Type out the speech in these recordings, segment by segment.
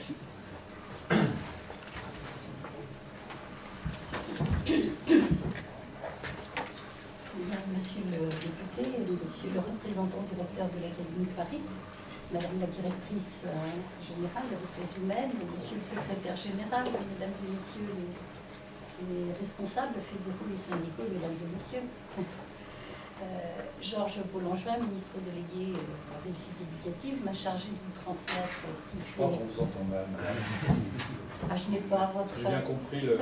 Monsieur le député, monsieur le représentant du recteur de l'Académie de Paris, madame la directrice générale des ressources humaines, monsieur le secrétaire général, mesdames et messieurs les responsables fédéraux et syndicaux, mesdames et messieurs. Georges Paul-Langevin, ministre délégué à la réussite éducative, m'a chargé de vous transmettre tous ces... On vous entend mal, madame. Ah, je n'ai pas votre... J'ai bien compris le...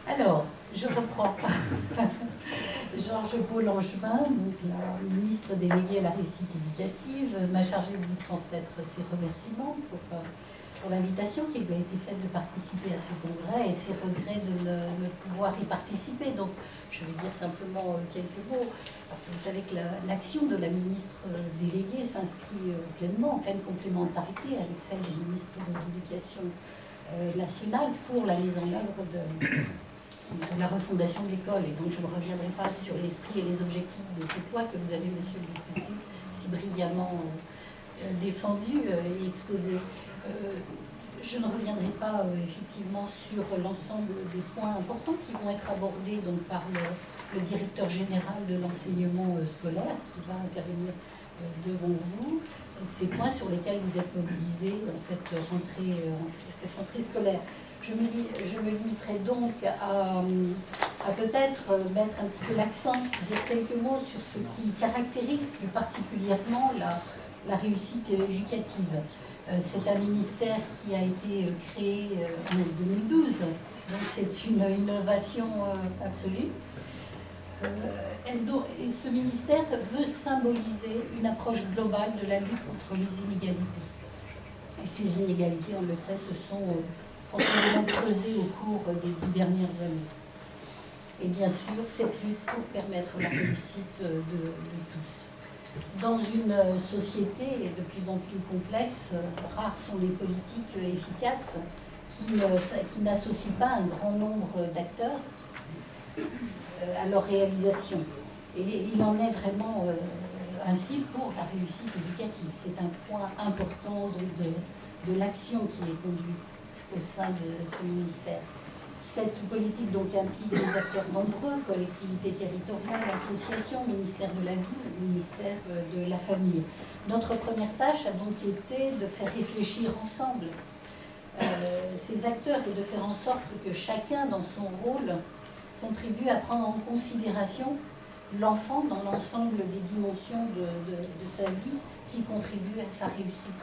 Alors, je reprends. Georges Paul-Langevin, ministre délégué à la réussite éducative, m'a chargé de vous transmettre ses remerciements pour l'invitation qui lui a été faite de participer à ce congrès et ses regrets de ne pouvoir y participer. Donc, je vais dire simplement quelques mots, parce que vous savez que l'action de la ministre déléguée s'inscrit pleinement, en pleine complémentarité avec celle du ministre de l'Éducation nationale pour la mise en œuvre de la refondation de l'école. Et donc, je ne reviendrai pas sur l'esprit et les objectifs de cette loi que vous avez, monsieur le député, si brillamment défendu et exposé. Je ne reviendrai pas effectivement sur l'ensemble des points importants qui vont être abordés donc, par le directeur général de l'enseignement scolaire qui va intervenir devant vous. Ces points sur lesquels vous êtes mobilisés dans cette rentrée scolaire. Je me limiterai donc à peut-être mettre un petit peu l'accent, dire quelques mots sur ce qui caractérise plus particulièrement la réussite éducative. C'est un ministère qui a été créé en 2012, donc c'est une innovation absolue. Et ce ministère veut symboliser une approche globale de la lutte contre les inégalités. Et ces inégalités, on le sait, se sont profondément creusées au cours des 10 dernières années. Et bien sûr, cette lutte pour permettre la réussite de tous. Dans une société de plus en plus complexe, rares sont les politiques efficaces qui n'associent pas un grand nombre d'acteurs à leur réalisation. Et il en est vraiment ainsi pour la réussite éducative. C'est un point important de l'action qui est conduite au sein de ce ministère. Cette politique donc implique des acteurs nombreux, collectivités territoriales, associations, ministère de la Ville, ministère de la Famille. Notre première tâche a donc été de faire réfléchir ensemble ces acteurs et de faire en sorte que chacun dans son rôle contribue à prendre en considération l'enfant dans l'ensemble des dimensions de sa vie qui contribuent à sa réussite.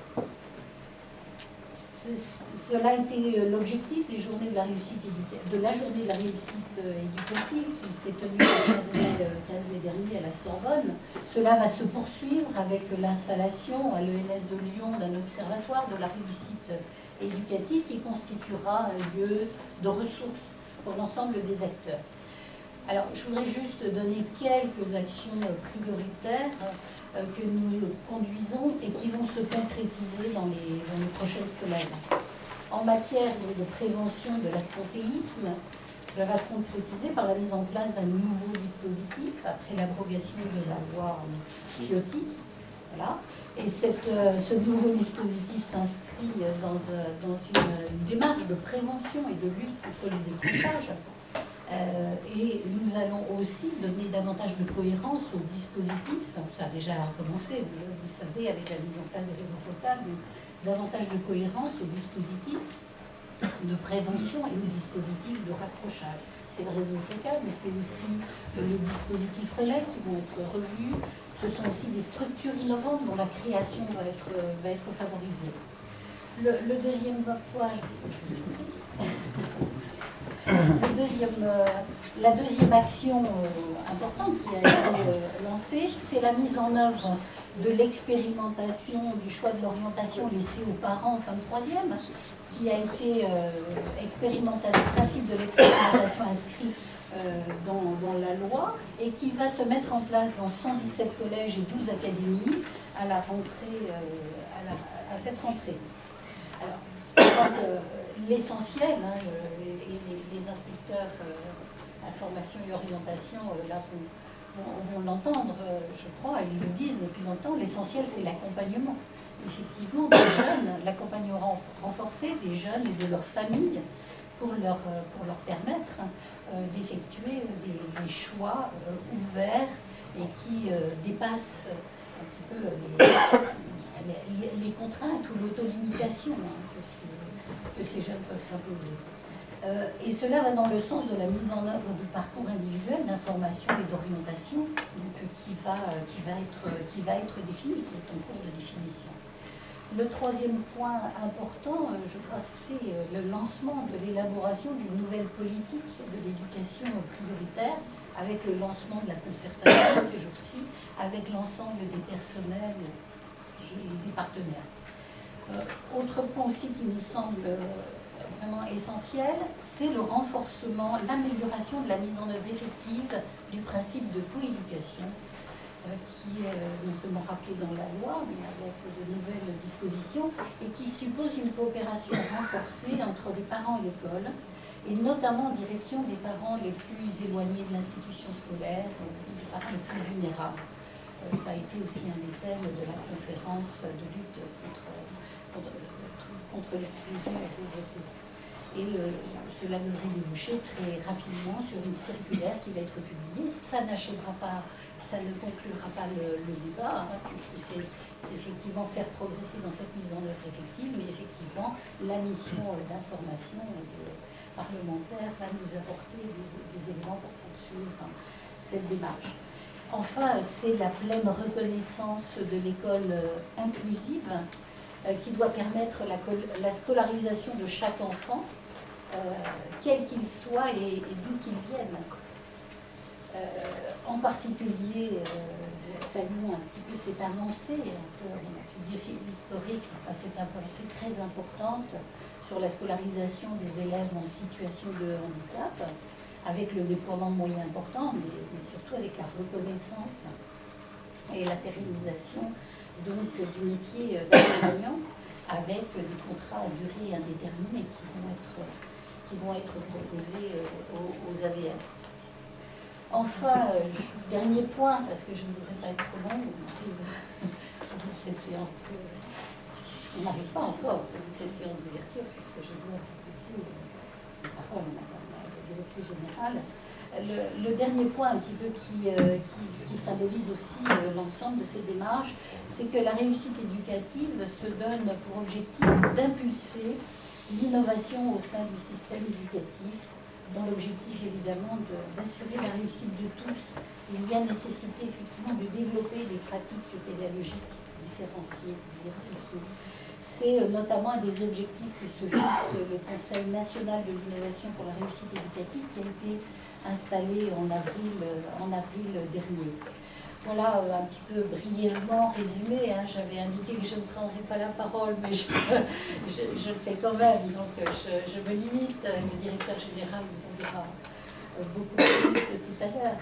Cela a été l'objectif des journées de la réussite éducative qui s'est tenue le 15 mai dernier à la Sorbonne. Cela va se poursuivre avec l'installation à l'ENS de Lyon d'un observatoire de la réussite éducative qui constituera un lieu de ressources pour l'ensemble des acteurs. Alors, je voudrais juste donner quelques actions prioritaires que nous conduisons et qui vont se concrétiser dans les prochaines semaines. En matière de prévention de l'absentéisme, cela va se concrétiser par la mise en place d'un nouveau dispositif après l'abrogation de la loi Ciotti. Voilà. Et ce nouveau dispositif s'inscrit dans une démarche de prévention et de lutte contre les décrochages. Et nous allons aussi donner davantage de cohérence au dispositif. Ça a déjà commencé, vous le savez, avec la mise en place des réseaux focales, mais davantage de cohérence au dispositif de prévention et au dispositif de raccrochage. C'est le réseau focal, mais c'est aussi les dispositifs relais qui vont être revus. Ce sont aussi des structures innovantes dont la création va être favorisée. Le deuxième point... La deuxième action importante qui a été lancée, c'est la mise en œuvre de l'expérimentation du choix de l'orientation laissé aux parents en fin de troisième, qui a été le principe de l'expérimentation inscrit dans la loi et qui va se mettre en place dans 117 collèges et 12 académies à la rentrée, à cette rentrée. Alors, je crois que l'essentiel, et les inspecteurs information et orientation, là, vont l'entendre, je crois, ils le disent depuis longtemps, l'essentiel c'est l'accompagnement. effectivement des jeunes, l'accompagnement renforcé des jeunes et de leurs familles pour leur permettre d'effectuer des choix ouverts et qui dépassent un petit peu les contraintes ou l'autolimitation que ces jeunes peuvent s'imposer. Et cela va dans le sens de la mise en œuvre du parcours individuel d'information et d'orientation qui va être défini, qui est en cours de définition. Le troisième point important, je crois, c'est le lancement de l'élaboration d'une nouvelle politique de l'éducation prioritaire avec le lancement de la concertation ces jours-ci, avec l'ensemble des personnels et des partenaires. Autre point aussi qui nous semble vraiment essentiel, c'est le renforcement, l'amélioration de la mise en œuvre effective du principe de coéducation qui est non seulement rappelé dans la loi, mais avec de nouvelles dispositions, et qui suppose une coopération renforcée entre les parents et l'école, et notamment en direction des parents les plus éloignés de l'institution scolaire, des parents les plus vulnérables. Ça a été aussi un des thèmes de la conférence de lutte contre l'exclusion et la pauvreté. Et cela devrait déboucher très rapidement sur une circulaire qui va être publiée. Ça n'achèvera pas, ça ne conclura pas le débat, puisque c'est effectivement faire progresser dans cette mise en œuvre effective, mais effectivement, la mission d'information des parlementaires va nous apporter des éléments pour poursuivre cette démarche. Enfin, c'est la pleine reconnaissance de l'école inclusive qui doit permettre la scolarisation de chaque enfant, quel qu'il soit et d'où qu'il vienne. En particulier, saluons un petit peu cette avancée, on a pu dire historique, cette avancée très importante sur la scolarisation des élèves en situation de handicap, avec le déploiement de moyens importants, mais surtout avec la reconnaissance et la pérennisation donc, du métier d'accompagnant, avec des contrats à durée indéterminée qui vont être proposés aux AVS. Enfin, dernier point, parce que je ne voudrais pas être trop longue, cette séance, on n'arrive pas encore à cette séance d'ouverture, puisque je dois laisser la parole à Madame la directrice générale. Le dernier point un petit peu qui symbolise aussi l'ensemble de ces démarches, c'est que la réussite éducative se donne pour objectif d'impulser l'innovation au sein du système éducatif, dans l'objectif évidemment d'assurer la réussite de tous. Il y a nécessité effectivement de développer des pratiques pédagogiques différenciées, diversifiées. C'est notamment un des objectifs que se fixe le Conseil national de l'innovation pour la réussite éducative qui a été installé en avril dernier. Voilà un petit peu brièvement résumé, j'avais indiqué que je ne prendrais pas la parole, mais je le fais quand même, donc je me limite. Le directeur général vous en dira beaucoup plus tout à l'heure.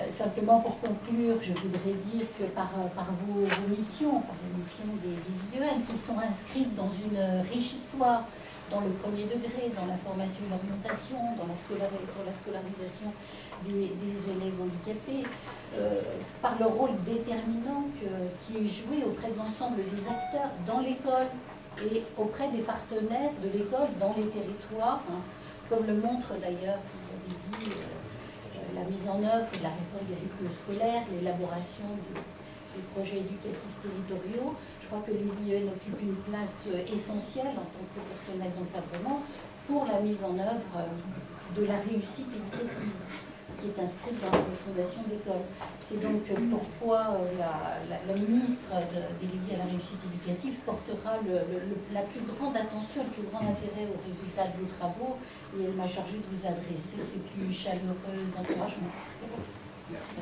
Simplement pour conclure, je voudrais dire que par vos missions, par les missions des IEN, qui sont inscrites dans une riche histoire, dans le premier degré, dans la formation et l'orientation, pour la scolarisation des élèves handicapés, par le rôle déterminant qui est joué auprès de l'ensemble des acteurs dans l'école et auprès des partenaires de l'école dans les territoires, comme le montre d'ailleurs, vous l'avez dit, la mise en œuvre de la réforme des rythmes scolaires, l'élaboration des projets éducatifs territoriaux. Je crois que les IEN occupent une place essentielle en tant que personnel d'encadrement pour la mise en œuvre de la réussite éducative qui est inscrite dans la fondation d'école. C'est donc pourquoi la ministre déléguée à la réussite éducative portera la plus grande attention, le plus grand intérêt aux résultats de vos travaux, et elle m'a chargé de vous adresser ses plus chaleureux encouragements. Merci.